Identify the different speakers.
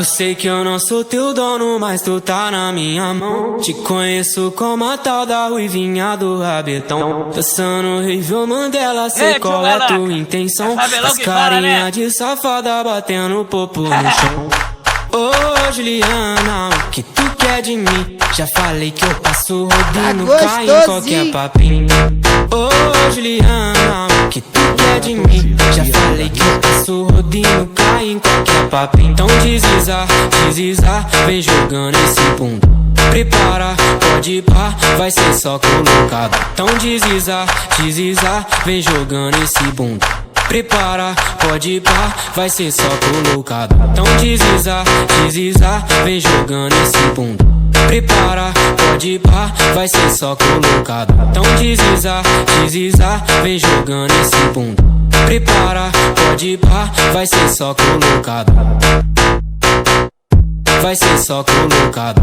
Speaker 1: Eu sei que eu não sou teu dono, mas tu tá na minha mão. Te conheço como a tal da ruivinha do rabetão. Dançando Rivel Mandela, sei qual é a tua intenção. As carinha de safada batendo popo no chão. Ô Juliana, o que tu quer de mim? Já falei que eu passo rodinho, cai em qualquer papinho. Ô Juliana, o que tu quer de mim? Já falei que eu passo rodinho, cai em qualquer papinho. Então deslizar, vem jogando esse bunda. Prepara, pode ir pá, vai ser só colocado. Então deslizar, vem jogando esse bunda. Prepara, pode ir pá, vai ser só colocado. Então deslizar, vem jogando esse bunda. Prepara, pode ir pá, vai ser só colocado. Então deslizar, vem jogando esse bunda. Prepara, pode ir pá, vai ser só colocado. Vai ser só colocado.